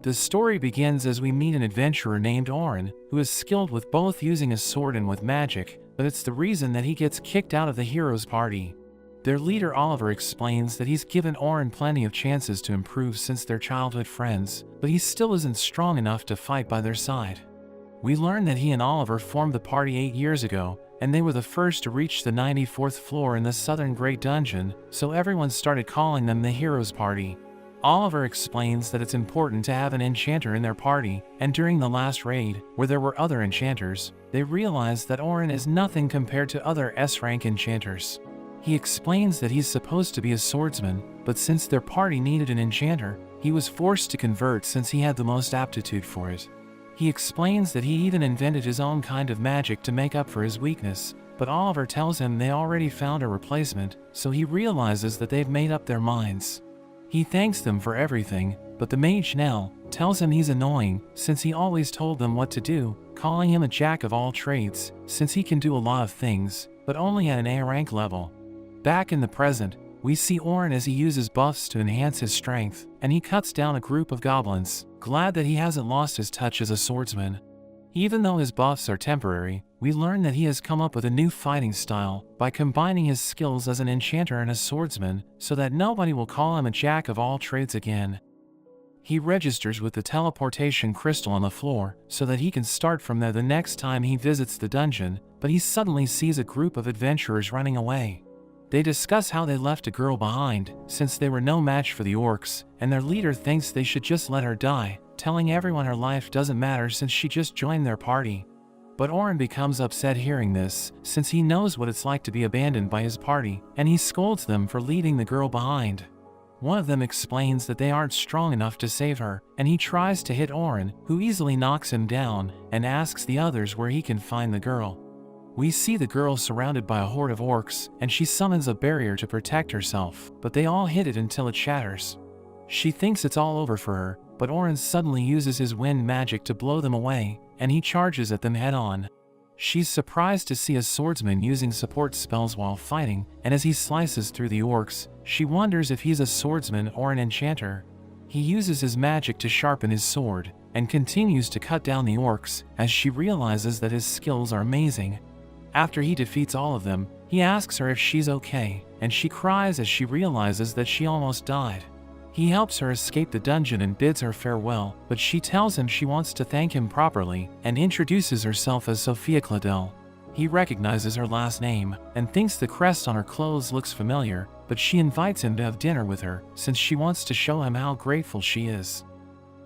The story begins as we meet an adventurer named Oren, who is skilled with both using a sword and with magic, but it's the reason that he gets kicked out of the hero's party. Their leader Oliver explains that he's given Oren plenty of chances to improve since they're childhood friends, but he still isn't strong enough to fight by their side. We learn that he and Oliver formed the party 8 years ago, and they were the first to reach the 94th floor in the Southern Great Dungeon, so everyone started calling them the Heroes Party. Oliver explains that it's important to have an enchanter in their party, and during the last raid, where there were other enchanters, they realized that Oren is nothing compared to other S-rank enchanters. He explains that he's supposed to be a swordsman, but since their party needed an enchanter, he was forced to convert since he had the most aptitude for it. He explains that he even invented his own kind of magic to make up for his weakness, but Oliver tells him they already found a replacement, so he realizes that they've made up their minds. He thanks them for everything, but the mage Nell tells him he's annoying since he always told them what to do, calling him a jack of all trades since he can do a lot of things, but only at an A rank level. Back in the present, we see Oren as he uses buffs to enhance his strength, and he cuts down a group of goblins, glad that he hasn't lost his touch as a swordsman. Even though his buffs are temporary, we learn that he has come up with a new fighting style by combining his skills as an enchanter and a swordsman so that nobody will call him a jack of all trades again. He registers with the teleportation crystal on the floor so that he can start from there the next time he visits the dungeon, but he suddenly sees a group of adventurers running away. They discuss how they left a girl behind since they were no match for the orcs, and their leader thinks they should just let her die, telling everyone her life doesn't matter since she just joined their party. But Oren becomes upset hearing this, since he knows what it's like to be abandoned by his party, and he scolds them for leaving the girl behind. One of them explains that they aren't strong enough to save her, and he tries to hit Oren, who easily knocks him down, and asks the others where he can find the girl. We see the girl surrounded by a horde of orcs, and she summons a barrier to protect herself, but they all hit it until it shatters. She thinks it's all over for her, but Oren suddenly uses his wind magic to blow them away, and he charges at them head-on. She's surprised to see a swordsman using support spells while fighting, and as he slices through the orcs, she wonders if he's a swordsman or an enchanter. He uses his magic to sharpen his sword, and continues to cut down the orcs, as she realizes that his skills are amazing. After he defeats all of them, he asks her if she's okay, and she cries as she realizes that she almost died. He helps her escape the dungeon and bids her farewell, but she tells him she wants to thank him properly, and introduces herself as Sophia Claudel. He recognizes her last name, and thinks the crest on her clothes looks familiar, but she invites him to have dinner with her, since she wants to show him how grateful she is.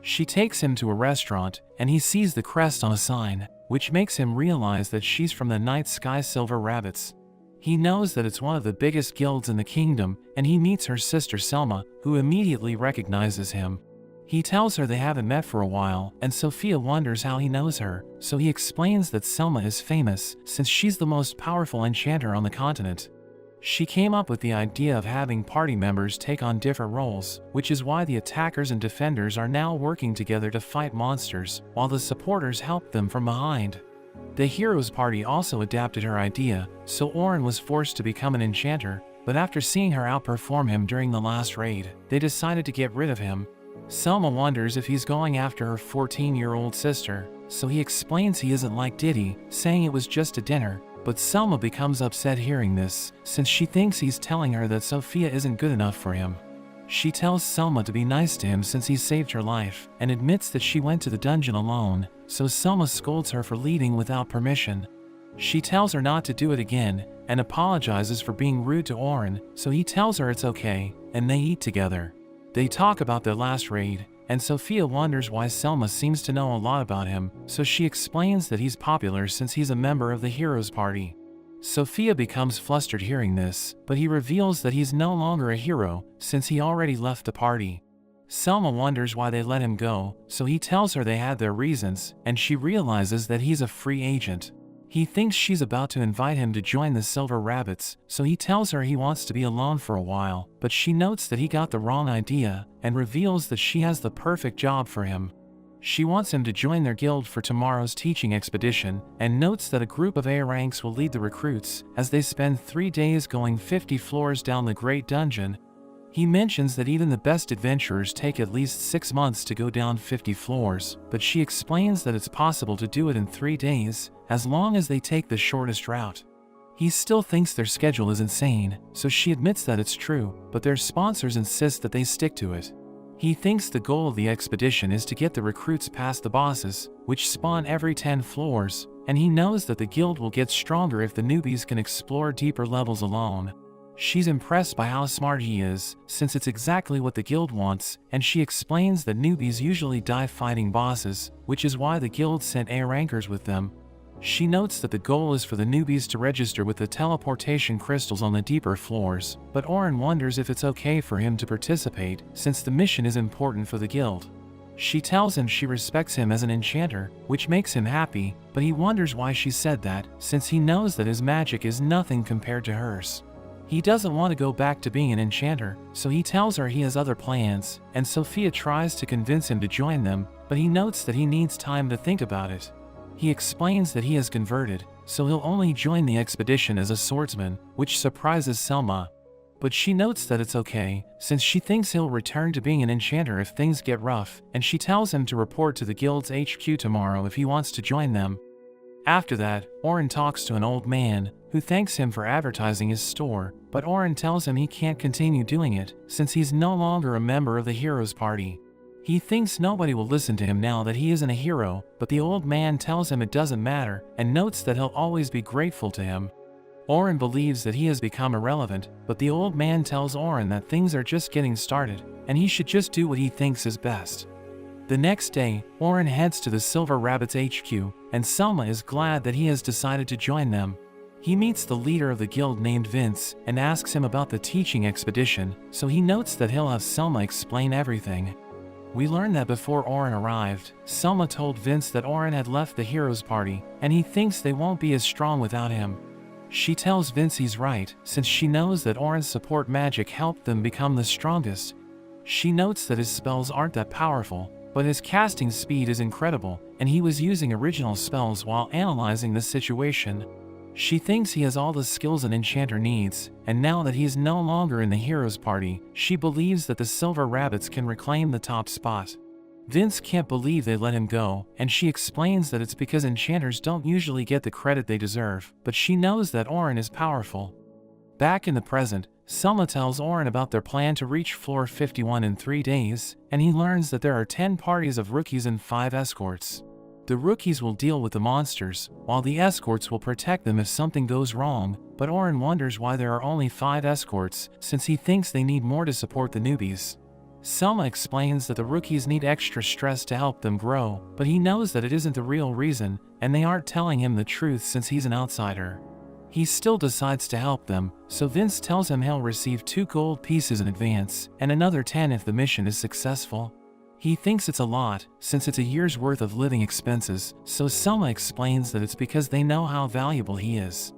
She takes him to a restaurant, and he sees the crest on a sign, which makes him realize that she's from the Night Sky Silver Rabbits. He knows that it's one of the biggest guilds in the kingdom, and he meets her sister Selma, who immediately recognizes him. He tells her they haven't met for a while, and Sophia wonders how he knows her, so he explains that Selma is famous since she's the most powerful enchanter on the continent. She came up with the idea of having party members take on different roles, which is why the attackers and defenders are now working together to fight monsters, while the supporters help them from behind. The Heroes Party also adapted her idea, so Oren was forced to become an enchanter, but after seeing her outperform him during the last raid, they decided to get rid of him. Selma wonders if he's going after her 14-year-old sister, so he explains he isn't like Diddy, saying it was just a dinner. But Selma becomes upset hearing this, since she thinks he's telling her that Sophia isn't good enough for him. She tells Selma to be nice to him since he saved her life, and admits that she went to the dungeon alone, so Selma scolds her for leaving without permission. She tells her not to do it again, and apologizes for being rude to Oren, so he tells her it's okay, and they eat together. They talk about their last raid, and Sophia wonders why Selma seems to know a lot about him, so she explains that he's popular since he's a member of the Heroes Party. Sophia becomes flustered hearing this, but he reveals that he's no longer a hero, since he already left the party. Selma wonders why they let him go, so he tells her they had their reasons, and she realizes that he's a free agent. He thinks she's about to invite him to join the Silver Rabbits, so he tells her he wants to be alone for a while, but she notes that he got the wrong idea, and reveals that she has the perfect job for him. She wants him to join their guild for tomorrow's teaching expedition, and notes that a group of A ranks will lead the recruits, as they spend 3 days going 50 floors down the Great Dungeon. He mentions that even the best adventurers take at least 6 months to go down 50 floors, but she explains that it's possible to do it in 3 days, as long as they take the shortest route. He still thinks their schedule is insane, so she admits that it's true, but their sponsors insist that they stick to it. He thinks the goal of the expedition is to get the recruits past the bosses, which spawn every 10 floors, and he knows that the guild will get stronger if the newbies can explore deeper levels alone. She's impressed by how smart he is, since it's exactly what the guild wants, and she explains that newbies usually die fighting bosses, which is why the guild sent A rankers with them. She notes that the goal is for the newbies to register with the teleportation crystals on the deeper floors, but Oren wonders if it's okay for him to participate, since the mission is important for the guild. She tells him she respects him as an enchanter, which makes him happy, but he wonders why she said that, since he knows that his magic is nothing compared to hers. He doesn't want to go back to being an enchanter, so he tells her he has other plans, and Sophia tries to convince him to join them, but he notes that he needs time to think about it. He explains that he has converted, so he'll only join the expedition as a swordsman, which surprises Selma. But she notes that it's okay, since she thinks he'll return to being an enchanter if things get rough, and she tells him to report to the guild's HQ tomorrow if he wants to join them. After that, Oren talks to an old man, who thanks him for advertising his store, but Oren tells him he can't continue doing it, since he's no longer a member of the heroes party. He thinks nobody will listen to him now that he isn't a hero, but the old man tells him it doesn't matter, and notes that he'll always be grateful to him. Oren believes that he has become irrelevant, but the old man tells Oren that things are just getting started, and he should just do what he thinks is best. The next day, Oren heads to the Silver Rabbit's HQ, and Selma is glad that he has decided to join them. He meets the leader of the guild named Vince, and asks him about the teaching expedition, so he notes that he'll have Selma explain everything. We learn that before Oren arrived, Selma told Vince that Oren had left the heroes party, and he thinks they won't be as strong without him. She tells Vince he's right, since she knows that Oren's support magic helped them become the strongest. She notes that his spells aren't that powerful, but his casting speed is incredible, and he was using original spells while analyzing the situation. She thinks he has all the skills an enchanter needs, and now that he is no longer in the heroes party, she believes that the Silver Rabbits can reclaim the top spot. Vince can't believe they let him go, and she explains that it's because enchanters don't usually get the credit they deserve, but she knows that Oren is powerful. Back in the present, Selma tells Oren about their plan to reach floor 51 in 3 days, and he learns that there are 10 parties of rookies and 5 escorts. The rookies will deal with the monsters, while the escorts will protect them if something goes wrong, but Oren wonders why there are only 5 escorts, since he thinks they need more to support the newbies. Selma explains that the rookies need extra stress to help them grow, but he knows that it isn't the real reason, and they aren't telling him the truth since he's an outsider. He still decides to help them, so Vince tells him he'll receive 2 gold pieces in advance, and another 10 if the mission is successful. He thinks it's a lot, since it's a year's worth of living expenses, so Selma explains that it's because they know how valuable he is.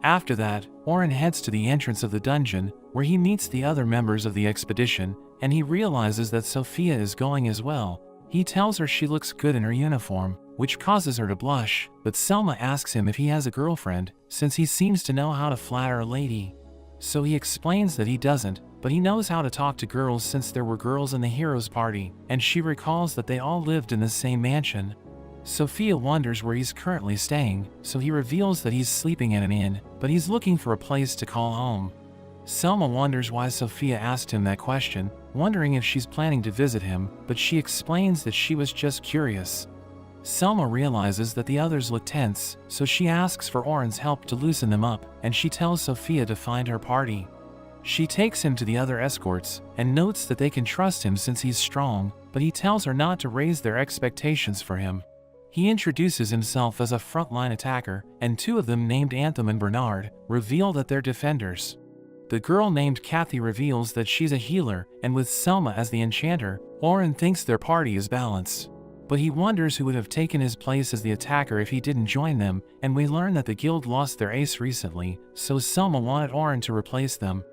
After that, Oren heads to the entrance of the dungeon, where he meets the other members of the expedition, and he realizes that Sophia is going as well. He tells her she looks good in her uniform, which causes her to blush, but Selma asks him if he has a girlfriend, since he seems to know how to flatter a lady. So he explains that he doesn't, but he knows how to talk to girls since there were girls in the heroes party, and she recalls that they all lived in the same mansion. Sophia wonders where he's currently staying, so he reveals that he's sleeping at an inn, but he's looking for a place to call home. Selma wonders why Sophia asked him that question, wondering if she's planning to visit him, but she explains that she was just curious. Selma realizes that the others look tense, so she asks for Oren's help to loosen them up, and she tells Sophia to find her party. She takes him to the other escorts, and notes that they can trust him since he's strong, but he tells her not to raise their expectations for him. He introduces himself as a frontline attacker, and 2 of them named Anthem and Bernard reveal that they're defenders. The girl named Kathy reveals that she's a healer, and with Selma as the enchanter, Oren thinks their party is balanced. But he wonders who would have taken his place as the attacker if he didn't join them, and we learn that the guild lost their ace recently, so Selma wanted Oren to replace them.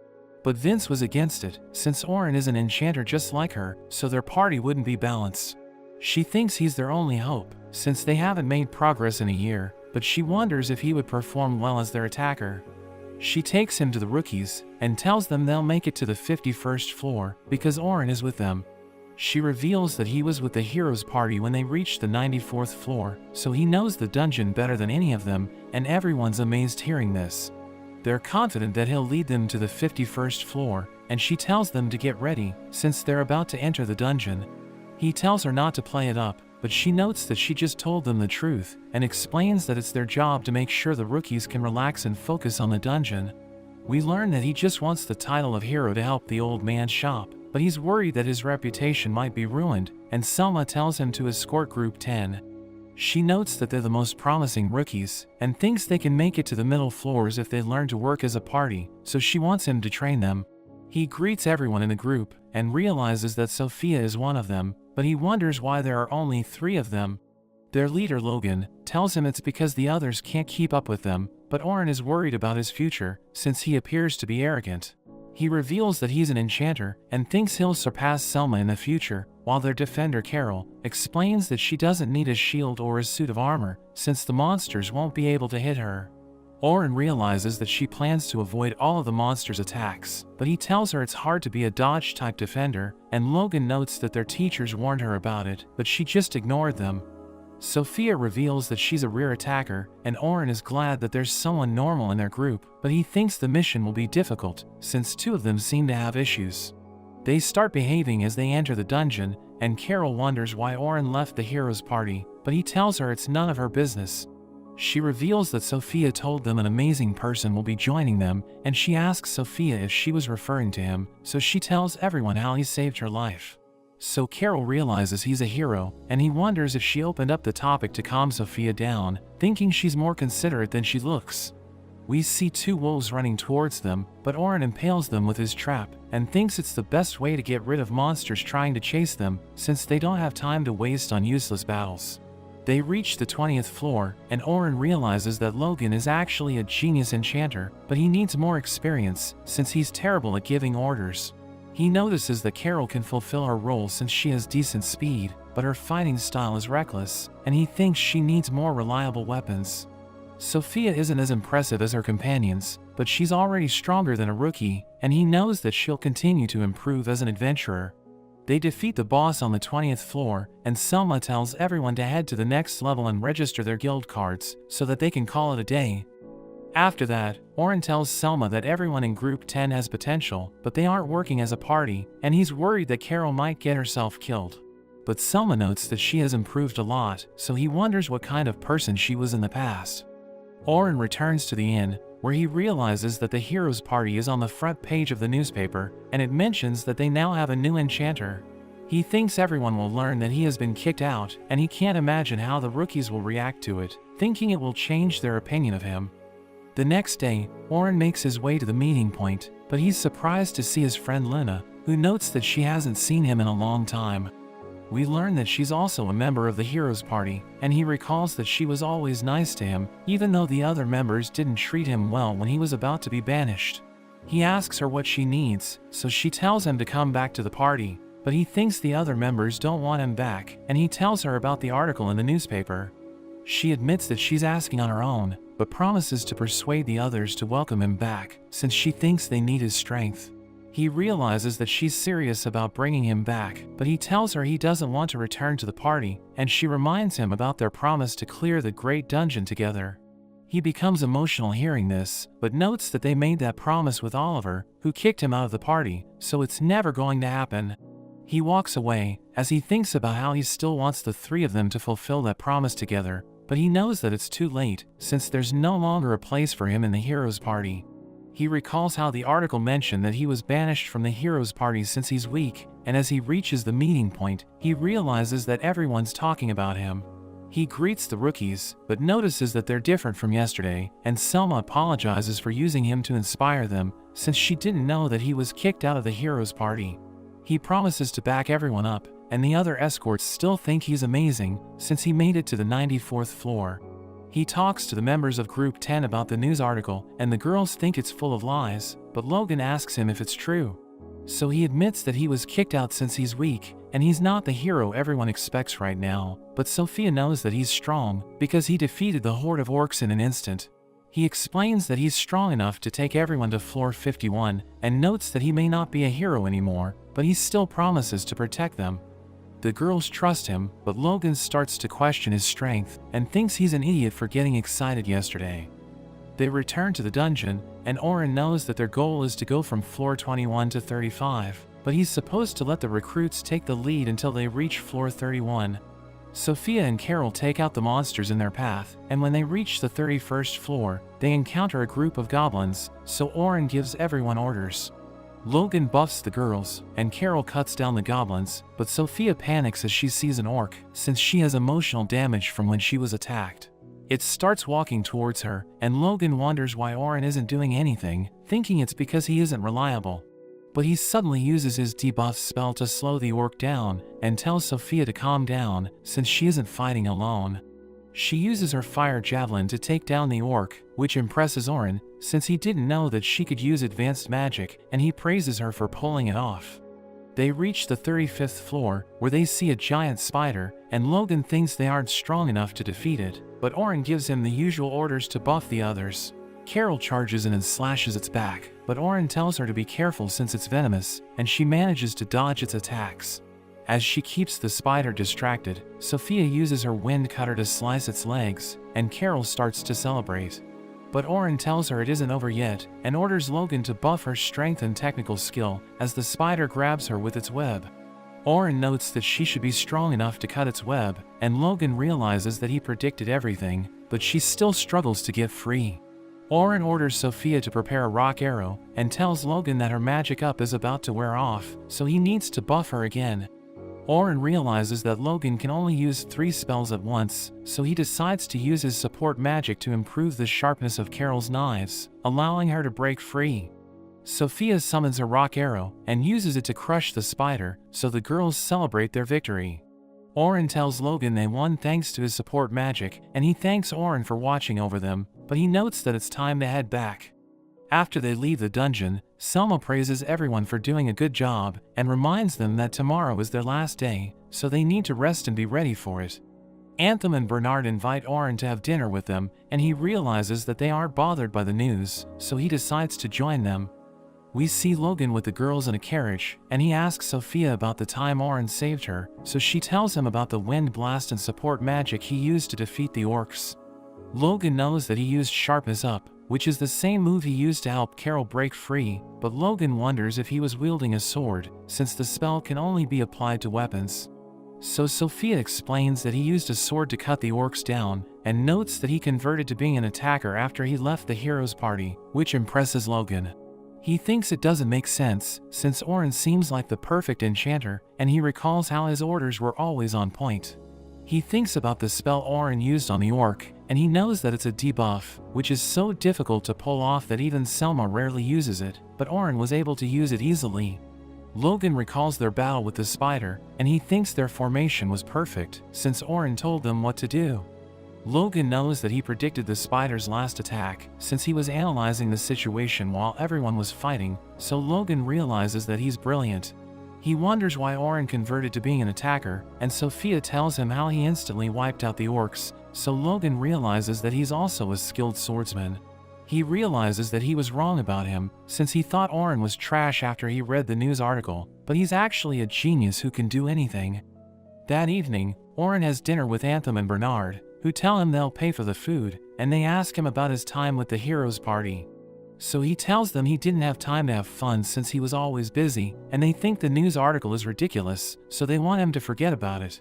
But Vince was against it, since Oren is an enchanter just like her, so their party wouldn't be balanced. She thinks he's their only hope, since they haven't made progress in a year, but she wonders if he would perform well as their attacker. She takes him to the rookies and tells them they'll make it to the 51st floor because Oren is with them. She reveals that he was with the heroes party when they reached the 94th floor, so he knows the dungeon better than any of them, and everyone's amazed hearing this. They're confident that he'll lead them to the 51st floor, and she tells them to get ready, since they're about to enter the dungeon. He tells her not to play it up, but she notes that she just told them the truth, and explains that it's their job to make sure the rookies can relax and focus on the dungeon. We learn that he just wants the title of hero to help the old man's shop, but he's worried that his reputation might be ruined, and Selma tells him to escort Group 10. She notes that they're the most promising rookies, and thinks they can make it to the middle floors if they learn to work as a party, so she wants him to train them. He greets everyone in the group, and realizes that Sophia is one of them, but he wonders why there are only 3 of them. Their leader Logan tells him it's because the others can't keep up with them, but Oren is worried about his future, since he appears to be arrogant. He reveals that he's an enchanter, and thinks he'll surpass Selma in the future, while their defender Carol explains that she doesn't need a shield or a suit of armor, since the monsters won't be able to hit her. Oren realizes that she plans to avoid all of the monsters' attacks, but he tells her it's hard to be a dodge-type defender, and Logan notes that their teachers warned her about it, but she just ignored them. Sophia reveals that she's a rear attacker, and Oren is glad that there's someone normal in their group, but he thinks the mission will be difficult, since 2 of them seem to have issues. They start behaving as they enter the dungeon, and Carol wonders why Oren left the heroes party, but he tells her it's none of her business. She reveals that Sophia told them an amazing person will be joining them, and she asks Sophia if she was referring to him, so she tells everyone how he saved her life. So Carol realizes he's a hero, and he wonders if she opened up the topic to calm Sophia down, thinking she's more considerate than she looks. We see 2 wolves running towards them, but Oren impales them with his trap, and thinks it's the best way to get rid of monsters trying to chase them, since they don't have time to waste on useless battles. They reach the 20th floor, and Oren realizes that Logan is actually a genius enchanter, but he needs more experience, since he's terrible at giving orders. He notices that Carol can fulfill her role since she has decent speed, but her fighting style is reckless, and he thinks she needs more reliable weapons. Sophia isn't as impressive as her companions, but she's already stronger than a rookie, and he knows that she'll continue to improve as an adventurer. They defeat the boss on the 20th floor, and Selma tells everyone to head to the next level and register their guild cards, so that they can call it a day. After that, Oren tells Selma that everyone in Group 10 has potential, but they aren't working as a party, and he's worried that Carol might get herself killed. But Selma notes that she has improved a lot, so he wonders what kind of person she was in the past. Oren returns to the inn, where he realizes that the heroes party is on the front page of the newspaper, and it mentions that they now have a new enchanter. He thinks everyone will learn that he has been kicked out, and he can't imagine how the rookies will react to it, thinking it will change their opinion of him. The next day, Oren makes his way to the meeting point, but he's surprised to see his friend Lena, who notes that she hasn't seen him in a long time. We learn that she's also a member of the heroes party, and he recalls that she was always nice to him, even though the other members didn't treat him well when he was about to be banished. He asks her what she needs, so she tells him to come back to the party, but he thinks the other members don't want him back, and he tells her about the article in the newspaper. She admits that she's asking on her own, but promises to persuade the others to welcome him back, since she thinks they need his strength. He realizes that she's serious about bringing him back, but he tells her he doesn't want to return to the party, and she reminds him about their promise to clear the Great Dungeon together. He becomes emotional hearing this, but notes that they made that promise with Oliver, who kicked him out of the party, so it's never going to happen. He walks away, as he thinks about how he still wants the 3 of them to fulfill that promise together, but he knows that it's too late, since there's no longer a place for him in the heroes party. He recalls how the article mentioned that he was banished from the heroes party since he's weak, and as he reaches the meeting point, he realizes that everyone's talking about him. He greets the rookies, but notices that they're different from yesterday, and Selma apologizes for using him to inspire them, since she didn't know that he was kicked out of the heroes party. He promises to back everyone up, and the other escorts still think he's amazing, since he made it to the 94th floor. He talks to the members of Group 10 about the news article, and the girls think it's full of lies, but Logan asks him if it's true. So he admits that he was kicked out since he's weak, and he's not the hero everyone expects right now, but Sophia knows that he's strong, because he defeated the horde of orcs in an instant. He explains that he's strong enough to take everyone to floor 51, and notes that he may not be a hero anymore, but he still promises to protect them. The girls trust him, but Logan starts to question his strength, and thinks he's an idiot for getting excited yesterday. They return to the dungeon, and Oren knows that their goal is to go from floor 21 to 35, but he's supposed to let the recruits take the lead until they reach floor 31. Sophia and Carol take out the monsters in their path, and when they reach the 31st floor, they encounter a group of goblins, so Oren gives everyone orders. Logan buffs the girls, and Carol cuts down the goblins, but Sophia panics as she sees an orc, since she has emotional damage from when she was attacked. It starts walking towards her, and Logan wonders why Oren isn't doing anything, thinking it's because he isn't reliable. But he suddenly uses his debuff spell to slow the orc down, and tells Sophia to calm down, since she isn't fighting alone. She uses her fire javelin to take down the orc, which impresses Oren, since he didn't know that she could use advanced magic, and he praises her for pulling it off. They reach the 35th floor, where they see a giant spider, and Logan thinks they aren't strong enough to defeat it, but Oren gives him the usual orders to buff the others. Carol charges in and slashes its back, but Oren tells her to be careful since it's venomous, and she manages to dodge its attacks. As she keeps the spider distracted, Sophia uses her wind cutter to slice its legs, and Carol starts to celebrate. But Oren tells her it isn't over yet, and orders Logan to buff her strength and technical skill as the spider grabs her with its web. Oren notes that she should be strong enough to cut its web, and Logan realizes that he predicted everything, but she still struggles to get free. Oren orders Sophia to prepare a rock arrow, and tells Logan that her magic up is about to wear off, so he needs to buff her again. Oren realizes that Logan can only use 3 spells at once, so he decides to use his support magic to improve the sharpness of Carol's knives, allowing her to break free. Sophia summons a rock arrow, and uses it to crush the spider, so the girls celebrate their victory. Oren tells Logan they won thanks to his support magic, and he thanks Oren for watching over them, but he notes that it's time to head back. After they leave the dungeon, Selma praises everyone for doing a good job, and reminds them that tomorrow is their last day, so they need to rest and be ready for it. Anthem and Bernard invite Oren to have dinner with them, and he realizes that they aren't bothered by the news, so he decides to join them. We see Logan with the girls in a carriage, and he asks Sophia about the time Oren saved her, so she tells him about the wind blast and support magic he used to defeat the orcs. Logan knows that he used sharpness up, which is the same move he used to help Carol break free, but Logan wonders if he was wielding a sword, since the spell can only be applied to weapons. So Sophia explains that he used a sword to cut the orcs down, and notes that he converted to being an attacker after he left the hero's party, which impresses Logan. He thinks it doesn't make sense, since Oren seems like the perfect enchanter, and he recalls how his orders were always on point. He thinks about the spell Oren used on the orc, and he knows that it's a debuff, which is so difficult to pull off that even Selma rarely uses it, but Oren was able to use it easily. Logan recalls their battle with the spider, and he thinks their formation was perfect, since Oren told them what to do. Logan knows that he predicted the spider's last attack, since he was analyzing the situation while everyone was fighting, so Logan realizes that he's brilliant. He wonders why Oren converted to being an attacker, and Sophia tells him how he instantly wiped out the orcs, so Logan realizes that he's also a skilled swordsman. He realizes that he was wrong about him, since he thought Oren was trash after he read the news article, but he's actually a genius who can do anything. That evening, Oren has dinner with Anthem and Bernard, who tell him they'll pay for the food, and they ask him about his time with the hero's party. So he tells them he didn't have time to have fun since he was always busy, and they think the news article is ridiculous, so they want him to forget about it.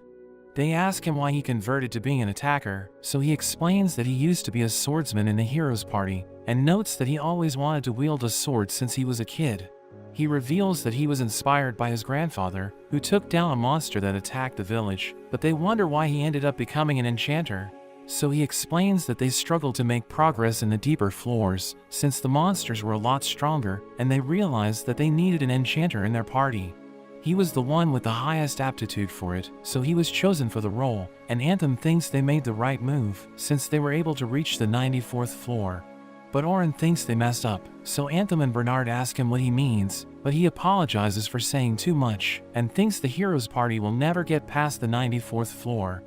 They ask him why he converted to being an attacker, so he explains that he used to be a swordsman in the hero's party, and notes that he always wanted to wield a sword since he was a kid. He reveals that he was inspired by his grandfather, who took down a monster that attacked the village, but they wonder why he ended up becoming an enchanter. So he explains that they struggled to make progress in the deeper floors, since the monsters were a lot stronger, and they realized that they needed an enchanter in their party. He was the one with the highest aptitude for it, so he was chosen for the role, and Anthem thinks they made the right move, since they were able to reach the 94th floor. But Oren thinks they messed up, so Anthem and Bernard ask him what he means, but he apologizes for saying too much, and thinks the hero's party will never get past the 94th floor.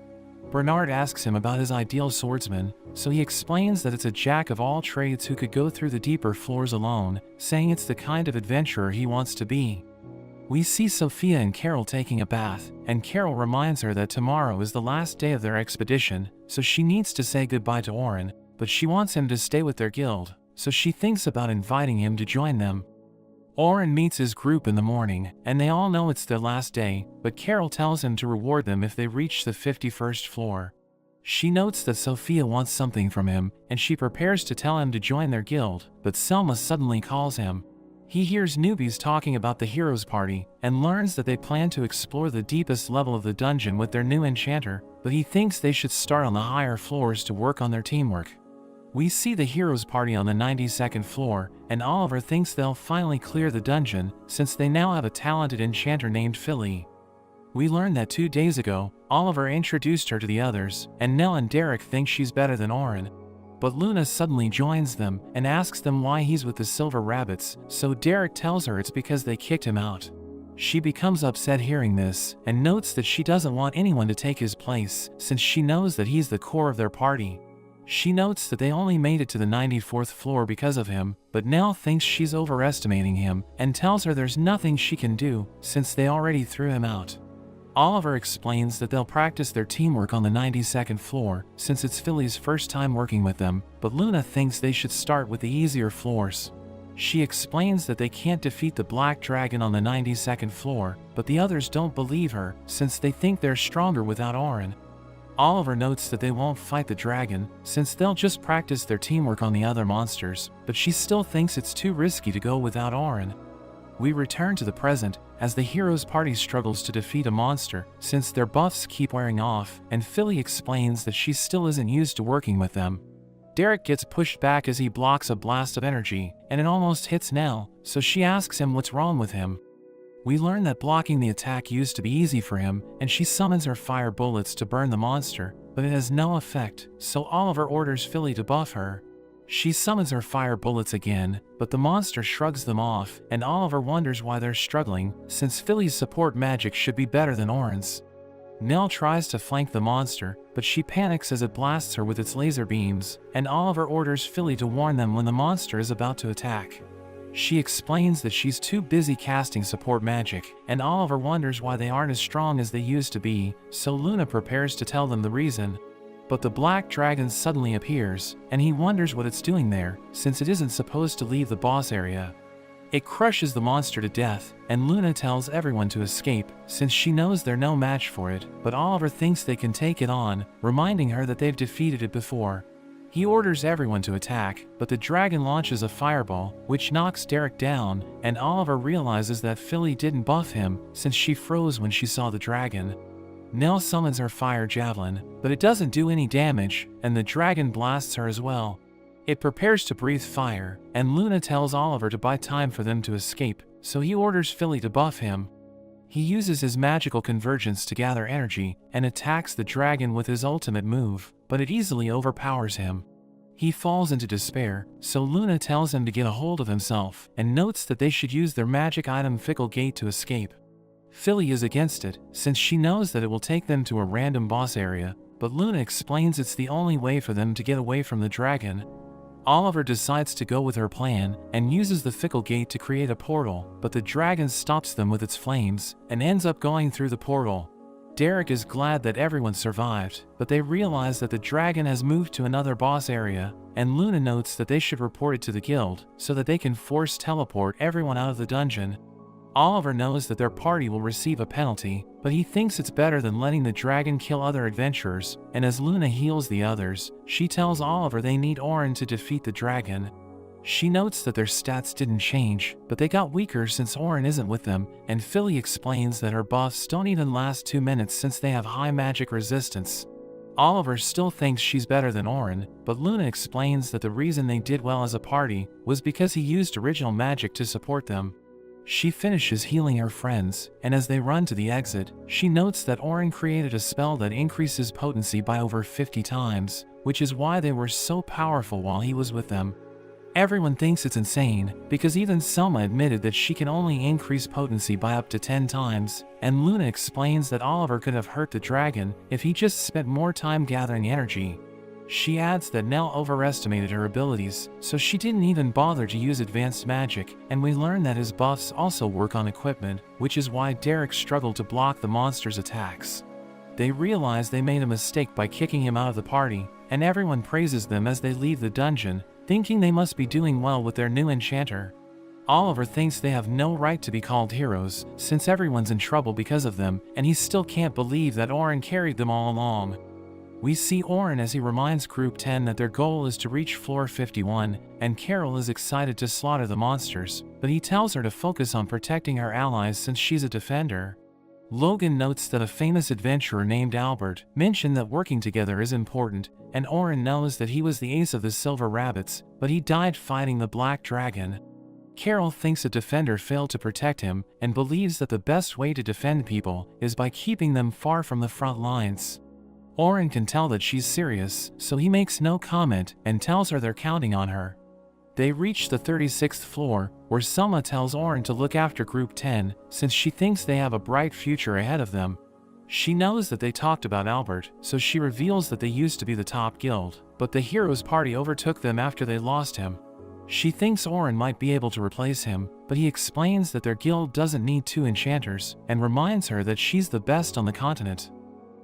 Bernard asks him about his ideal swordsman, so he explains that it's a jack of all trades who could go through the deeper floors alone, saying it's the kind of adventurer he wants to be. We see Sophia and Carol taking a bath, and Carol reminds her that tomorrow is the last day of their expedition, so she needs to say goodbye to Oren, but she wants him to stay with their guild, so she thinks about inviting him to join them. Oren meets his group in the morning, and they all know it's their last day, but Carol tells him to reward them if they reach the 51st floor. She notes that Sophia wants something from him, and she prepares to tell him to join their guild, but Selma suddenly calls him. He hears newbies talking about the heroes party, and learns that they plan to explore the deepest level of the dungeon with their new enchanter, but he thinks they should start on the higher floors to work on their teamwork. We see the heroes party on the 92nd floor, and Oliver thinks they'll finally clear the dungeon, since they now have a talented enchanter named Philly. We learn that 2 days ago, Oliver introduced her to the others, and Nell and Derek think she's better than Oren. But Luna suddenly joins them, and asks them why he's with the Silver Rabbits, so Derek tells her it's because they kicked him out. She becomes upset hearing this, and notes that she doesn't want anyone to take his place, since she knows that he's the core of their party. She notes that they only made it to the 94th floor because of him, but Nell thinks she's overestimating him, and tells her there's nothing she can do, since they already threw him out. Oliver explains that they'll practice their teamwork on the 92nd floor, since it's Philly's first time working with them, but Luna thinks they should start with the easier floors. She explains that they can't defeat the Black Dragon on the 92nd floor, but the others don't believe her, since they think they're stronger without Oren. Oliver notes that they won't fight the dragon, since they'll just practice their teamwork on the other monsters, but she still thinks it's too risky to go without Oren. We return to the present, as the heroes' party struggles to defeat a monster, since their buffs keep wearing off, and Philly explains that she still isn't used to working with them. Derek gets pushed back as he blocks a blast of energy, and it almost hits Nell, so she asks him what's wrong with him. We learn that blocking the attack used to be easy for him, and she summons her fire bullets to burn the monster, but it has no effect, so Oliver orders Philly to buff her. She summons her fire bullets again, but the monster shrugs them off, and Oliver wonders why they're struggling, since Philly's support magic should be better than Oren's. Nell tries to flank the monster, but she panics as it blasts her with its laser beams, and Oliver orders Philly to warn them when the monster is about to attack. She explains that she's too busy casting support magic, and Oliver wonders why they aren't as strong as they used to be, so Luna prepares to tell them the reason. But the Black Dragon suddenly appears, and he wonders what it's doing there, since it isn't supposed to leave the boss area. It crushes the monster to death, and Luna tells everyone to escape, since she knows they're no match for it, but Oliver thinks they can take it on, reminding her that they've defeated it before. He orders everyone to attack, but the dragon launches a fireball, which knocks Derek down, and Oliver realizes that Philly didn't buff him, since she froze when she saw the dragon. Nell summons her fire javelin, but it doesn't do any damage, and the dragon blasts her as well. It prepares to breathe fire, and Luna tells Oliver to buy time for them to escape, so he orders Philly to buff him. He uses his magical convergence to gather energy, and attacks the dragon with his ultimate move, but it easily overpowers him. He falls into despair, so Luna tells him to get a hold of himself, and notes that they should use their magic item Fickle Gate to escape. Philly is against it, since she knows that it will take them to a random boss area, but Luna explains it's the only way for them to get away from the dragon. Oliver decides to go with her plan, and uses the Fickle Gate to create a portal, but the dragon stops them with its flames, and ends up going through the portal. Derek is glad that everyone survived, but they realize that the dragon has moved to another boss area, and Luna notes that they should report it to the guild, so that they can force teleport everyone out of the dungeon. Oliver knows that their party will receive a penalty, but he thinks it's better than letting the dragon kill other adventurers, and as Luna heals the others, she tells Oliver they need Oren to defeat the dragon. She notes that their stats didn't change, but they got weaker since Oren isn't with them, and Philly explains that her buffs don't even last 2 minutes since they have high magic resistance. Oliver still thinks she's better than Oren, but Luna explains that the reason they did well as a party was because he used original magic to support them. She finishes healing her friends, and as they run to the exit, she notes that Oren created a spell that increases potency by over 50 times, which is why they were so powerful while he was with them. Everyone thinks it's insane, because even Selma admitted that she can only increase potency by up to 10 times, and Luna explains that Oliver could have hurt the dragon if he just spent more time gathering energy. She adds that Nell overestimated her abilities, so she didn't even bother to use advanced magic, and we learn that his buffs also work on equipment, which is why Derek struggled to block the monster's attacks. They realize they made a mistake by kicking him out of the party, and everyone praises them as they leave the dungeon, thinking they must be doing well with their new enchanter. Oliver thinks they have no right to be called heroes, since everyone's in trouble because of them, and he still can't believe that Orin carried them all along. We see Orin as he reminds Group 10 that their goal is to reach floor 51, and Carol is excited to slaughter the monsters, but he tells her to focus on protecting her allies since she's a defender. Logan notes that a famous adventurer named Albert mentioned that working together is important, and Orin knows that he was the ace of the Silver Rabbits, but he died fighting the Black Dragon. Carol thinks a defender failed to protect him, and believes that the best way to defend people is by keeping them far from the front lines. Orin can tell that she's serious, so he makes no comment and tells her they're counting on her. They reach the 36th floor, where Selma tells Orin to look after Group 10, since she thinks they have a bright future ahead of them. She knows that they talked about Albert, so she reveals that they used to be the top guild, but the heroes' party overtook them after they lost him. She thinks Orin might be able to replace him, but he explains that their guild doesn't need 2 enchanters, and reminds her that she's the best on the continent.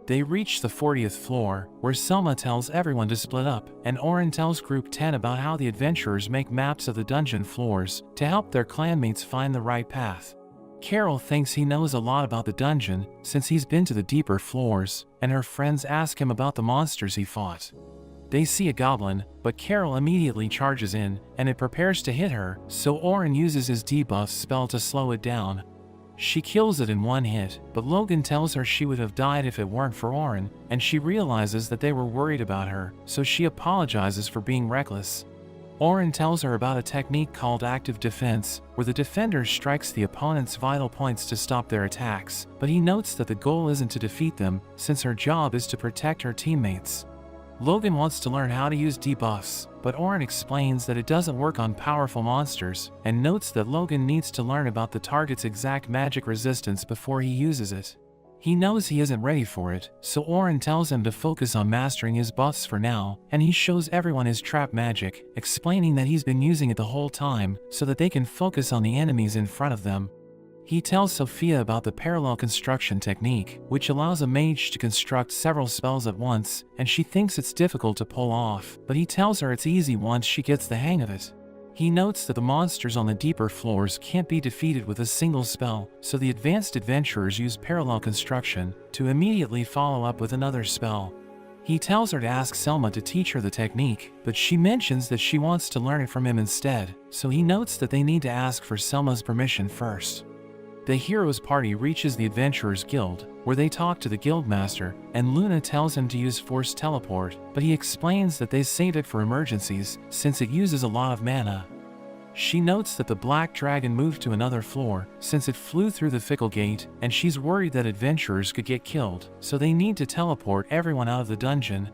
They reach the 40th floor, where Selma tells everyone to split up, and Orin tells Group 10 about how the adventurers make maps of the dungeon floors to help their clanmates find the right path. Carol thinks he knows a lot about the dungeon since he's been to the deeper floors, and her friends ask him about the monsters he fought. They see a goblin, but Carol immediately charges in, and it prepares to hit her, so Orin uses his debuff spell to slow it down. She kills it in one hit, but Logan tells her she would have died if it weren't for Orin, and she realizes that they were worried about her, so she apologizes for being reckless. Orin tells her about a technique called active defense, where the defender strikes the opponent's vital points to stop their attacks, but he notes that the goal isn't to defeat them, since her job is to protect her teammates. Logan wants to learn how to use debuffs, but Orin explains that it doesn't work on powerful monsters, and notes that Logan needs to learn about the target's exact magic resistance before he uses it. He knows he isn't ready for it, so Orin tells him to focus on mastering his buffs for now, and he shows everyone his trap magic, explaining that he's been using it the whole time so that they can focus on the enemies in front of them. He tells Sophia about the parallel construction technique, which allows a mage to construct several spells at once, and she thinks it's difficult to pull off, but he tells her it's easy once she gets the hang of it. He notes that the monsters on the deeper floors can't be defeated with a single spell, so the advanced adventurers use parallel construction to immediately follow up with another spell. He tells her to ask Selma to teach her the technique, but she mentions that she wants to learn it from him instead, so he notes that they need to ask for Selma's permission first. The heroes' party reaches the Adventurers Guild, where they talk to the guildmaster, and Luna tells him to use force teleport, but he explains that they saved it for emergencies, since it uses a lot of mana. She notes that the Black Dragon moved to another floor, since it flew through the Fickle Gate, and she's worried that adventurers could get killed, so they need to teleport everyone out of the dungeon.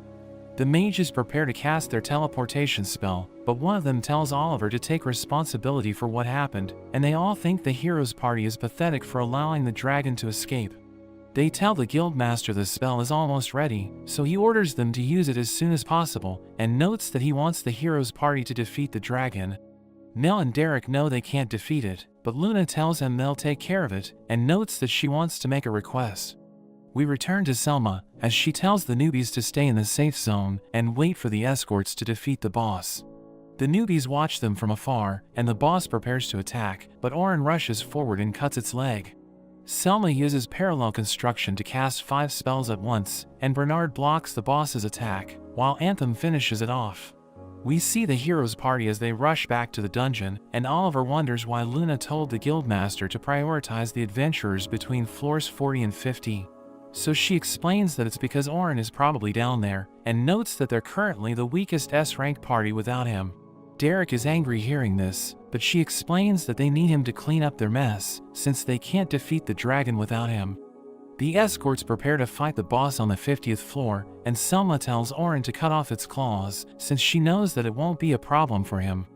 The mages prepare to cast their teleportation spell, but one of them tells Oliver to take responsibility for what happened, and they all think the heroes' party is pathetic for allowing the dragon to escape. They tell the guildmaster the spell is almost ready, so he orders them to use it as soon as possible, and notes that he wants the heroes' party to defeat the dragon. Nell and Derek know they can't defeat it, but Luna tells them they'll take care of it, and notes that she wants to make a request. We return to Selma, as she tells the newbies to stay in the safe zone and wait for the escorts to defeat the boss. The newbies watch them from afar, and the boss prepares to attack, but Orin rushes forward and cuts its leg. Selma uses parallel construction to cast 5 spells at once, and Bernard blocks the boss's attack, while Anthem finishes it off. We see the heroes' party as they rush back to the dungeon, and Oliver wonders why Luna told the guildmaster to prioritize the adventurers between floors 40 and 50. So she explains that it's because Orin is probably down there, and notes that they're currently the weakest S-rank party without him. Derek is angry hearing this, but she explains that they need him to clean up their mess, since they can't defeat the dragon without him. The escorts prepare to fight the boss on the 50th floor, and Selma tells Orin to cut off its claws, since she knows that it won't be a problem for him.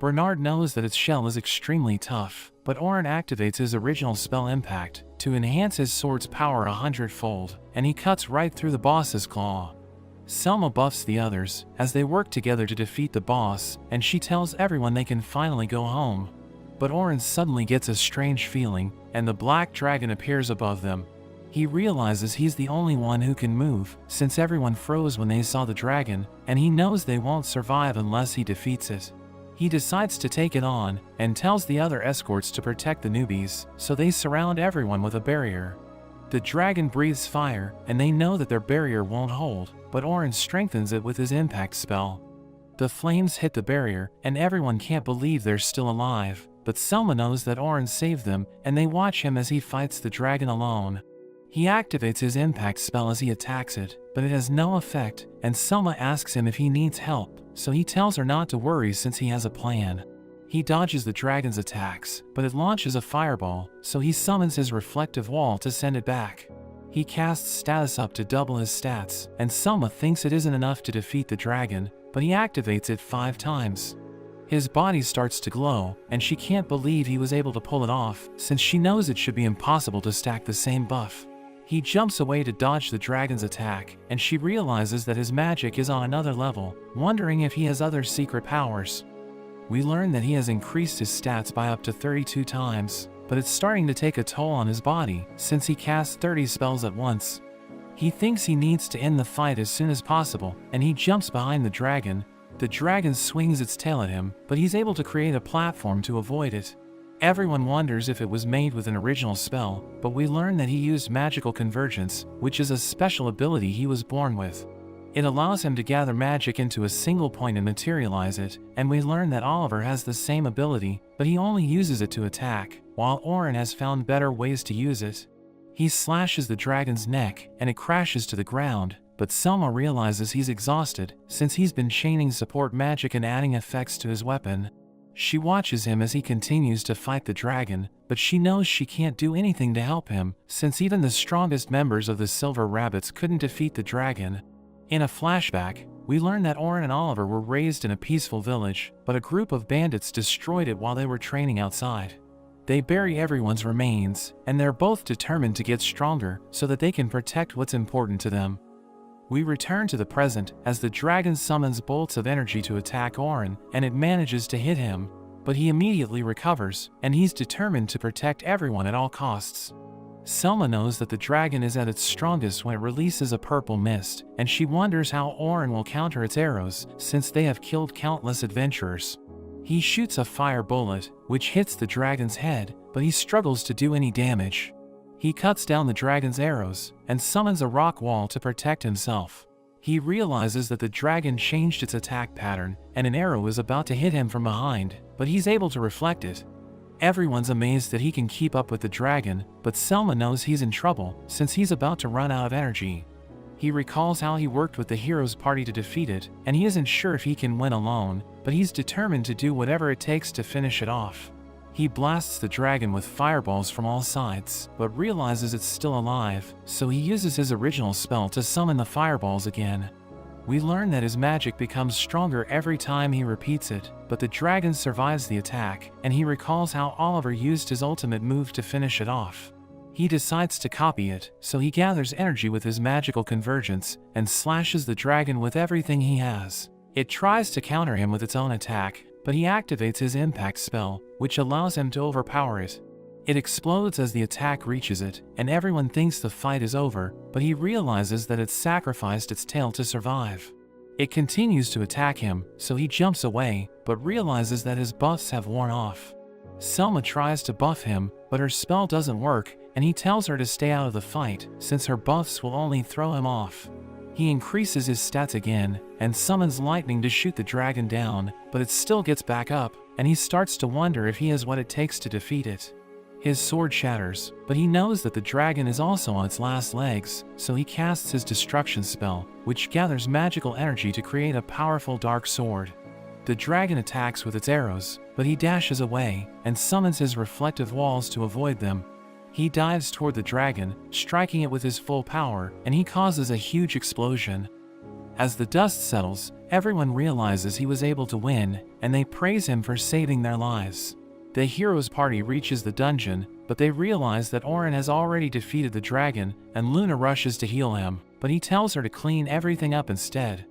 Bernard knows that its shell is extremely tough, but Oren activates his original spell impact to enhance his sword's power 100-fold, and he cuts right through the boss's claw. Selma buffs the others as they work together to defeat the boss, and she tells everyone they can finally go home. But Oren suddenly gets a strange feeling, and the black dragon appears above them. He realizes he's the only one who can move, since everyone froze when they saw the dragon, and he knows they won't survive unless he defeats it. He decides to take it on, and tells the other escorts to protect the newbies, so they surround everyone with a barrier. The dragon breathes fire, and they know that their barrier won't hold, but Oren strengthens it with his impact spell. The flames hit the barrier, and everyone can't believe they're still alive, but Selma knows that Oren saved them, and they watch him as he fights the dragon alone. He activates his impact spell as he attacks it, but it has no effect, and Selma asks him if he needs help, so he tells her not to worry since he has a plan. He dodges the dragon's attacks, but it launches a fireball, so he summons his reflective wall to send it back. He casts status up to double his stats, and Selma thinks it isn't enough to defeat the dragon, but he activates it 5 times. His body starts to glow, and she can't believe he was able to pull it off, since she knows it should be impossible to stack the same buff. He jumps away to dodge the dragon's attack, and she realizes that his magic is on another level, wondering if he has other secret powers. We learn that he has increased his stats by up to 32 times, but it's starting to take a toll on his body, since he casts 30 spells at once. He thinks he needs to end the fight as soon as possible, and he jumps behind the dragon. The dragon swings its tail at him, but he's able to create a platform to avoid it. Everyone wonders if it was made with an original spell, but we learn that he used magical convergence, which is a special ability he was born with. It allows him to gather magic into a single point and materialize it, and we learn that Oliver has the same ability, but he only uses it to attack, while Oren has found better ways to use it. He slashes the dragon's neck, and it crashes to the ground, but Selma realizes he's exhausted, since he's been chaining support magic and adding effects to his weapon. She watches him as he continues to fight the dragon, but she knows she can't do anything to help him, since even the strongest members of the Silver Rabbits couldn't defeat the dragon. In a flashback, we learn that Oren and Oliver were raised in a peaceful village, but a group of bandits destroyed it while they were training outside. They bury everyone's remains, and they're both determined to get stronger so that they can protect what's important to them. We return to the present as the dragon summons bolts of energy to attack Oren, and it manages to hit him, but he immediately recovers, and he's determined to protect everyone at all costs. Selma knows that the dragon is at its strongest when it releases a purple mist, and she wonders how Oren will counter its arrows since they have killed countless adventurers. He shoots a fire bullet, which hits the dragon's head, but he struggles to do any damage. He cuts down the dragon's arrows, and summons a rock wall to protect himself. He realizes that the dragon changed its attack pattern, and an arrow is about to hit him from behind, but he's able to reflect it. Everyone's amazed that he can keep up with the dragon, but Selma knows he's in trouble, since he's about to run out of energy. He recalls how he worked with the hero's party to defeat it, and he isn't sure if he can win alone, but he's determined to do whatever it takes to finish it off. He blasts the dragon with fireballs from all sides, but realizes it's still alive, so he uses his original spell to summon the fireballs again. We learn that his magic becomes stronger every time he repeats it, but the dragon survives the attack, and he recalls how Oliver used his ultimate move to finish it off. He decides to copy it, so he gathers energy with his magical convergence, and slashes the dragon with everything he has. It tries to counter him with its own attack, but he activates his impact spell, which allows him to overpower it. It explodes as the attack reaches it, and everyone thinks the fight is over, but he realizes that it's sacrificed its tail to survive. It continues to attack him, so he jumps away, but realizes that his buffs have worn off. Selma tries to buff him, but her spell doesn't work, and he tells her to stay out of the fight, since her buffs will only throw him off. He increases his stats again, and summons lightning to shoot the dragon down, but it still gets back up, and he starts to wonder if he has what it takes to defeat it. His sword shatters, but he knows that the dragon is also on its last legs, so he casts his destruction spell, which gathers magical energy to create a powerful dark sword. The dragon attacks with its arrows, but he dashes away, and summons his reflective walls to avoid them. He dives toward the dragon, striking it with his full power, and he causes a huge explosion. As the dust settles, everyone realizes he was able to win, and they praise him for saving their lives. The heroes' party reaches the dungeon, but they realize that Orin has already defeated the dragon, and Luna rushes to heal him, but he tells her to clean everything up instead.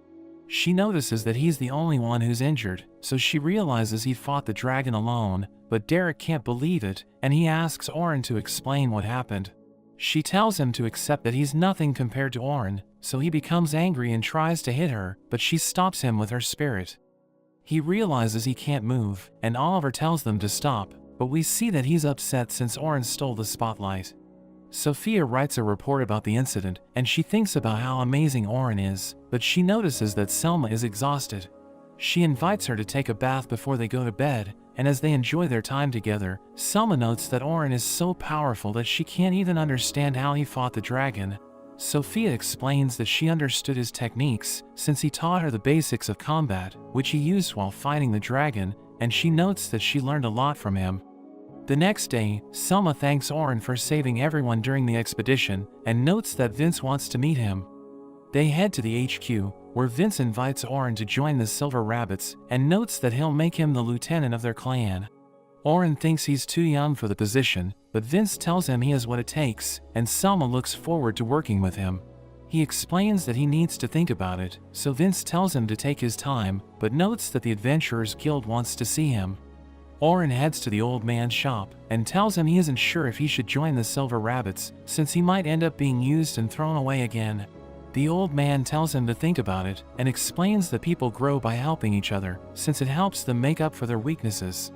She notices that he's the only one who's injured, so she realizes he fought the dragon alone, but Derek can't believe it, and he asks Orin to explain what happened. She tells him to accept that he's nothing compared to Orin, so he becomes angry and tries to hit her, but she stops him with her spirit. He realizes he can't move, and Oliver tells them to stop, but we see that he's upset since Orin stole the spotlight. Sophia writes a report about the incident, and she thinks about how amazing Orin is, but she notices that Selma is exhausted. She invites her to take a bath before they go to bed, and as they enjoy their time together, Selma notes that Orin is so powerful that she can't even understand how he fought the dragon. Sophia explains that she understood his techniques, since he taught her the basics of combat, which he used while fighting the dragon, and she notes that she learned a lot from him. The next day, Selma thanks Orin for saving everyone during the expedition, and notes that Vince wants to meet him. They head to the HQ, where Vince invites Orin to join the Silver Rabbits, and notes that he'll make him the lieutenant of their clan. Orin thinks he's too young for the position, but Vince tells him he has what it takes, and Selma looks forward to working with him. He explains that he needs to think about it, so Vince tells him to take his time, but notes that the Adventurers Guild wants to see him. Orin heads to the old man's shop, and tells him he isn't sure if he should join the Silver Rabbits, since he might end up being used and thrown away again. The old man tells him to think about it, and explains that people grow by helping each other, since it helps them make up for their weaknesses.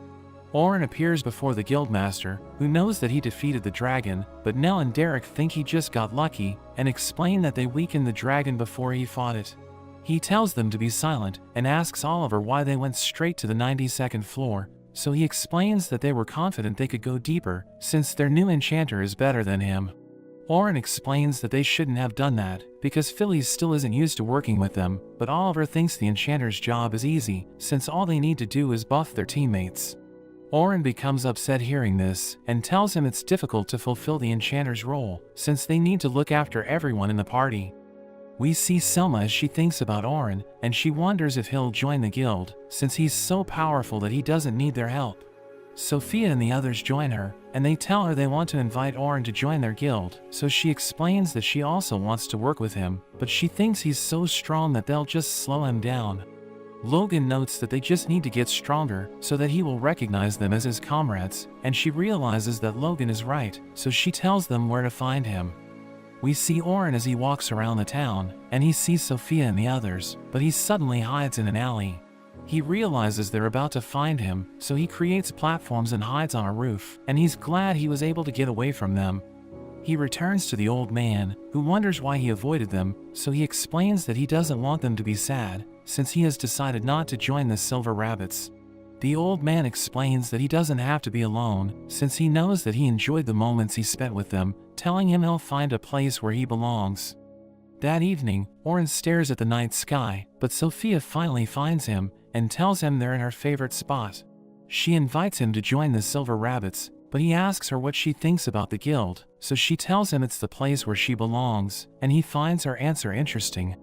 Orin appears before the guildmaster, who knows that he defeated the dragon, but Nell and Derek think he just got lucky, and explain that they weakened the dragon before he fought it. He tells them to be silent, and asks Oliver why they went straight to the 92nd floor, so he explains that they were confident they could go deeper, since their new enchanter is better than him. Orin explains that they shouldn't have done that, because Phillies still isn't used to working with them, but Oliver thinks the enchanter's job is easy, since all they need to do is buff their teammates. Orin becomes upset hearing this, and tells him it's difficult to fulfill the enchanter's role, since they need to look after everyone in the party. We see Selma as she thinks about Orin, and she wonders if he'll join the guild, since he's so powerful that he doesn't need their help. Sophia and the others join her, and they tell her they want to invite Orin to join their guild, so she explains that she also wants to work with him, but she thinks he's so strong that they'll just slow him down. Logan notes that they just need to get stronger, so that he will recognize them as his comrades, and she realizes that Logan is right, so she tells them where to find him. We see Orin as he walks around the town, and he sees Sophia and the others, but he suddenly hides in an alley. He realizes they're about to find him, so he creates platforms and hides on a roof, and he's glad he was able to get away from them. He returns to the old man, who wonders why he avoided them, so he explains that he doesn't want them to be sad, since he has decided not to join the Silver Rabbits. The old man explains that he doesn't have to be alone, since he knows that he enjoyed the moments he spent with them, telling him he'll find a place where he belongs. That evening, Orin stares at the night sky, but Sophia finally finds him, and tells him they're in her favorite spot. She invites him to join the Silver Rabbits, but he asks her what she thinks about the guild, so she tells him it's the place where she belongs, and he finds her answer interesting.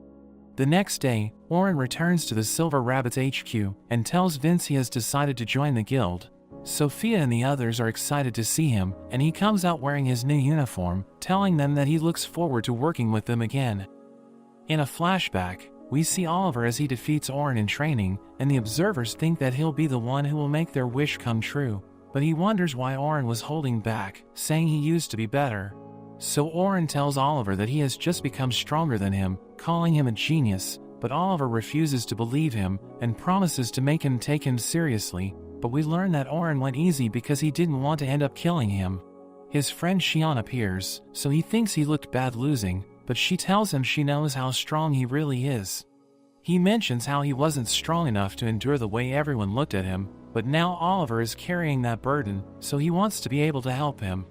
The next day, Orin returns to the Silver Rabbits HQ, and tells Vince he has decided to join the guild. Sophia and the others are excited to see him, and he comes out wearing his new uniform, telling them that he looks forward to working with them again. In a flashback, we see Oliver as he defeats Orin in training, and the observers think that he'll be the one who will make their wish come true, but he wonders why Orin was holding back, saying he used to be better. So Orin tells Oliver that he has just become stronger than him, calling him a genius, but Oliver refuses to believe him, and promises to make him take him seriously, but we learn that Orin went easy because he didn't want to end up killing him. His friend Shion appears, so he thinks he looked bad losing, but she tells him she knows how strong he really is. He mentions how he wasn't strong enough to endure the way everyone looked at him, but now Oliver is carrying that burden, so he wants to be able to help him.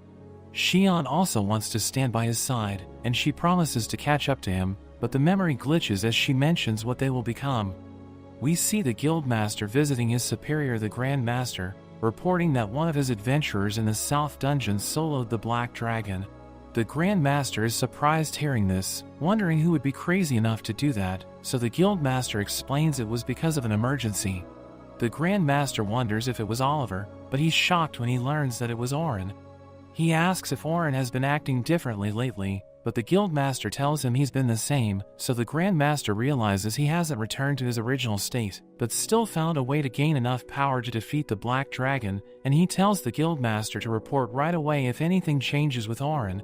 Shion also wants to stand by his side, and she promises to catch up to him, but the memory glitches as she mentions what they will become. We see the guildmaster visiting his superior, the Grand Master, reporting that one of his adventurers in the South Dungeon soloed the Black Dragon. The Grand Master is surprised hearing this, wondering who would be crazy enough to do that, so the Guild Master explains it was because of an emergency. The Grand Master wonders if it was Oliver, but he's shocked when he learns that it was Oren. He asks if Oren has been acting differently lately, but the Guild Master tells him he's been the same, so the Grand Master realizes he hasn't returned to his original state, but still found a way to gain enough power to defeat the Black Dragon, and he tells the Guild Master to report right away if anything changes with Oren.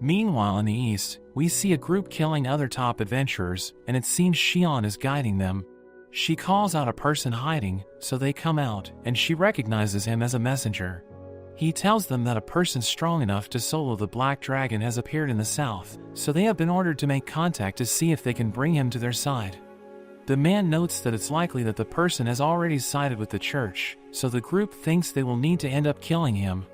Meanwhile in the east, we see a group killing other top adventurers, and it seems Xion is guiding them. She calls out a person hiding, so they come out, and she recognizes him as a messenger. He tells them that a person strong enough to solo the Black Dragon has appeared in the south, so they have been ordered to make contact to see if they can bring him to their side. The man notes that it's likely that the person has already sided with the church, so the group thinks they will need to end up killing him.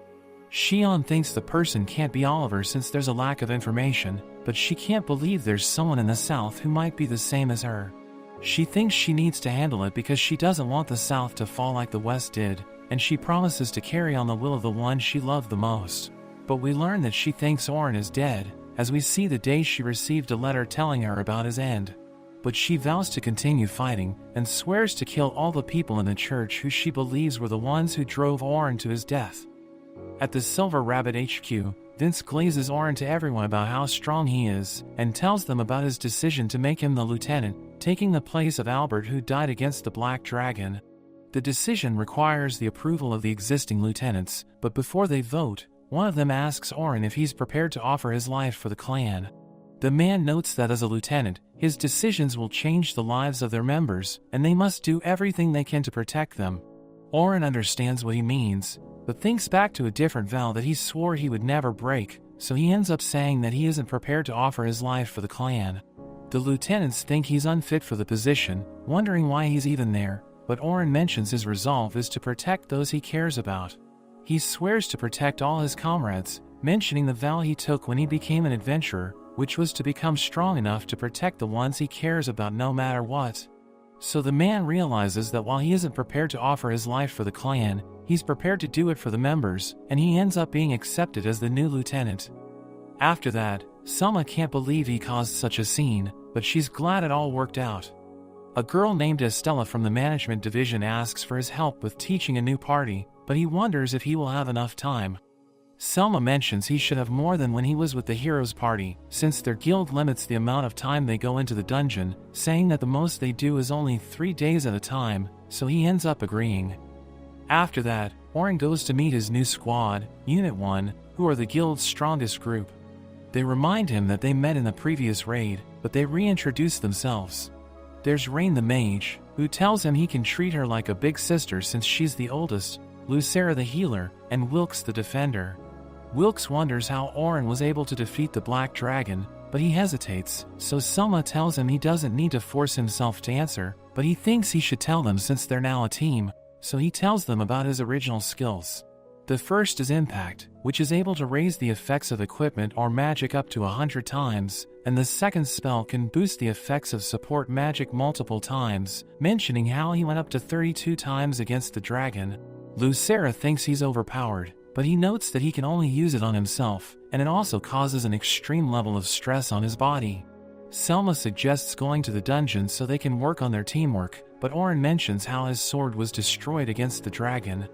Xion thinks the person can't be Oliver since there's a lack of information, but she can't believe there's someone in the south who might be the same as her. She thinks she needs to handle it because she doesn't want the south to fall like the west did, and she promises to carry on the will of the one she loved the most. But we learn that she thinks Oren is dead, as we see the day she received a letter telling her about his end. But she vows to continue fighting, and swears to kill all the people in the church who she believes were the ones who drove Oren to his death. At the Silver Rabbit HQ, Vince glazes Oren to everyone about how strong he is, and tells them about his decision to make him the lieutenant, taking the place of Albert who died against the Black Dragon. The decision requires the approval of the existing lieutenants, but before they vote, one of them asks Oren if he's prepared to offer his life for the clan. The man notes that as a lieutenant, his decisions will change the lives of their members, and they must do everything they can to protect them. Oren understands what he means, but thinks back to a different vow that he swore he would never break, so he ends up saying that he isn't prepared to offer his life for the clan. The lieutenants think he's unfit for the position, wondering why he's even there, but Oren mentions his resolve is to protect those he cares about. He swears to protect all his comrades, mentioning the vow he took when he became an adventurer, which was to become strong enough to protect the ones he cares about no matter what. So the man realizes that while he isn't prepared to offer his life for the clan, he's prepared to do it for the members, and he ends up being accepted as the new lieutenant. After that, Selma can't believe he caused such a scene, but she's glad it all worked out. A girl named Estella from the management division asks for his help with teaching a new party, but he wonders if he will have enough time. Selma mentions he should have more than when he was with the heroes party, since their guild limits the amount of time they go into the dungeon, saying that the most they do is only 3 days at a time, so he ends up agreeing. After that, Oren goes to meet his new squad, Unit 1, who are the guild's strongest group. They remind him that they met in the previous raid, but they reintroduce themselves. There's Rain the mage, who tells him he can treat her like a big sister since she's the oldest, Lucera the healer, and Wilkes the defender. Wilkes wonders how Oren was able to defeat the Black Dragon, but he hesitates, so Selma tells him he doesn't need to force himself to answer, but he thinks he should tell them since they're now a team, so he tells them about his original skills. The first is Impact, which is able to raise the effects of equipment or magic up to 100 times, and the second spell can boost the effects of support magic multiple times, mentioning how he went up to 32 times against the dragon. Lucera thinks he's overpowered, but he notes that he can only use it on himself, and it also causes an extreme level of stress on his body. Selma suggests going to the dungeon so they can work on their teamwork, but Oren mentions how his sword was destroyed against the dragon.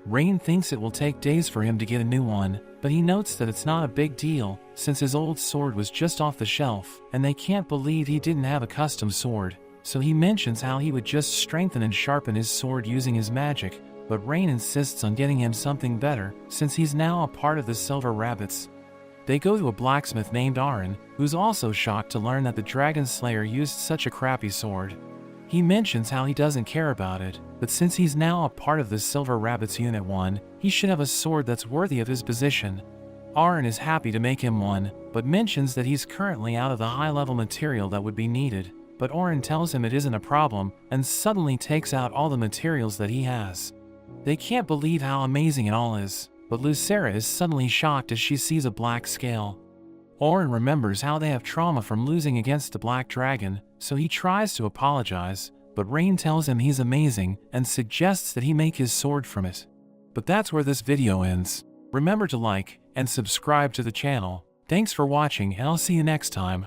Rain thinks it will take days for him to get a new one, but he notes that it's not a big deal, since his old sword was just off the shelf, and they can't believe he didn't have a custom sword, so he mentions how he would just strengthen and sharpen his sword using his magic, but Rain insists on getting him something better, since he's now a part of the Silver Rabbits. They go to a blacksmith named Aaron, who's also shocked to learn that the Dragon Slayer used such a crappy sword. He mentions how he doesn't care about it, but since he's now a part of the Silver Rabbits Unit 1, he should have a sword that's worthy of his position. Aaron is happy to make him one, but mentions that he's currently out of the high-level material that would be needed, but Aaron tells him it isn't a problem, and suddenly takes out all the materials that he has. They can't believe how amazing it all is, but Lucera is suddenly shocked as she sees a black scale. Aaron remembers how they have trauma from losing against the Black Dragon, so he tries to apologize, but Rain tells him he's amazing and suggests that he make his sword from it. But that's where this video ends. Remember to like and subscribe to the channel. Thanks for watching, and I'll see you next time.